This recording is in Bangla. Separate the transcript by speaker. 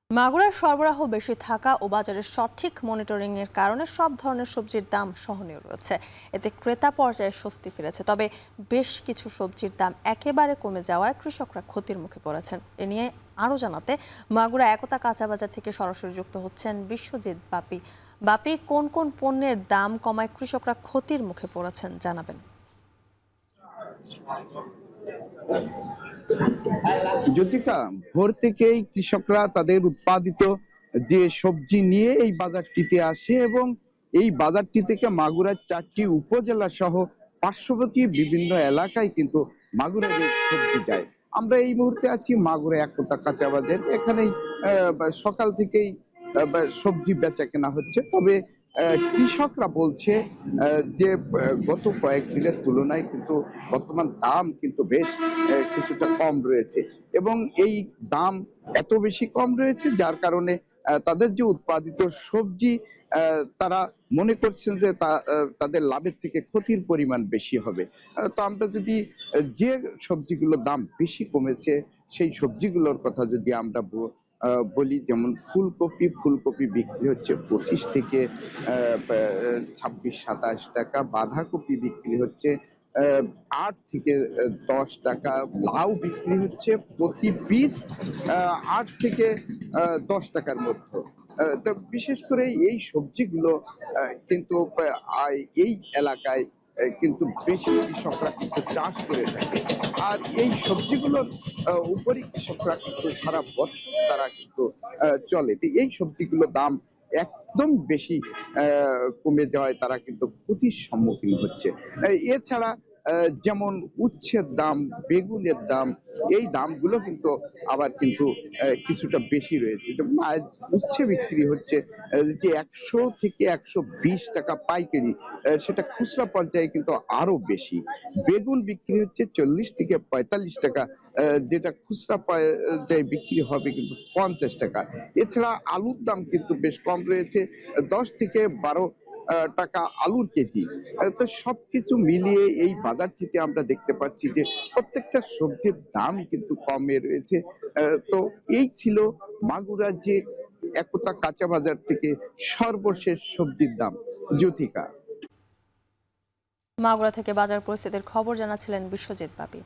Speaker 1: মাগুরায় সরবরাহ বেশি থাকা ও বাজারের সঠিক মনিটরিং এর কারণে সব ধরনের সবজির দাম সহনীয় রয়েছে। এতে ক্রেতা পর্যায়ে স্বস্তি ফিরেছে। তবে বেশ কিছু সবজির দাম একেবারে কমে যাওয়ায় কৃষকরা ক্ষতির মুখে পড়েছেন। এ নিয়ে আরও জানাতে মাগুরা একতা কাঁচা বাজার থেকে সরাসরি যুক্ত হচ্ছেন বিশ্বজিৎ বাপি। বাপি, কোন কোন পণ্যের দাম কমায় কৃষকরা ক্ষতির মুখে পড়েছেন জানাবেন।
Speaker 2: জ্যোতিকা, ভোর থেকেই কৃষকরা তাদের উৎপাদিত যে সবজি নিয়ে এই বাজারটিতে আসে এবং এই বাজারটি থেকে মাগুরার 4টি উপজেলা সহ পার্শ্ববর্তী বিভিন্ন এলাকায় কিন্তু মাগুরার এই সবজি যায়। আমরা এই মুহূর্তে আছি মাগুরা একতা কাঁচা বাজার। এখানেই সকাল থেকেই সবজি বেচা কেনা হচ্ছে। তবে কৃষকরা বলছে যে গত কয়েকদিনের তুলনায় কিন্তু বর্তমান দাম কিন্তু বেশ কিছুটা কম রয়েছে এবং এই দাম এত বেশি কম রয়েছে যার কারণে তাদের যে উৎপাদিত সবজি তারা মনে করছেন যে তাদের লাভের থেকে ক্ষতির পরিমাণ বেশি হবে। তো আমরা যদি যে সবজিগুলোর দাম বেশি কমেছে সেই সবজিগুলোর কথা যদি আমরা বলি, যেমন ফুলকপি বিক্রি হচ্ছে 25 থেকে 26-27 টাকা। বাঁধাকপি বিক্রি হচ্ছে 8 থেকে 10 টাকা। লাউ বিক্রি হচ্ছে প্রতি পিস 8 থেকে 10 টাকার মধ্যে। তো বিশেষ করে এই সবজিগুলো কিন্তু এই এলাকায় কিন্তু বেশি কৃষকরা কিন্তু চাষ করে থাকে। আর এই সবজিগুলোর উপরই কৃষকরা কিন্তু সারা বছর তারা কিন্তু চলে। তো এই সবজিগুলোর দাম একদম বেশি কমে যাওয়ায় তারা কিন্তু ক্ষতির সম্মুখীন হচ্ছে। এছাড়া যেমন উচ্ছের দাম, বেগুনের দাম, এই দামগুলো কিন্তু আবার কিন্তু কিছুটা বেশি রয়েছে। যেমন আজ উচ্ছে বিক্রি হচ্ছে যে 100 থেকে 120 টাকা পাইকারি, সেটা খুচরা পর্যায়ে কিন্তু আরো বেশি। বেগুন বিক্রি হচ্ছে 40 থেকে 45 টাকা, যেটা খুচরা পর্যায়ে বিক্রি হবে কিন্তু 50 টাকা। এছাড়া আলুর দাম কিন্তু বেশ কম রয়েছে, 10 থেকে 12 টাকা আলুর কেজি। তো সবকিছু মিলিয়ে এই বাজারটিতে আমরা দেখতে পাচ্ছি যে প্রত্যেকটা সবজির দাম কিন্তু কমে রয়েছে। তো এই ছিল মাগুরা যে একতা কাঁচা বাজার থেকে সর্বশেষ সবজির দাম। জ্যোতিকা।
Speaker 1: মাগুরা থেকে বাজার পরিস্থিতির খবর জানাচ্ছিলেন বিশ্বজিৎ বাপি।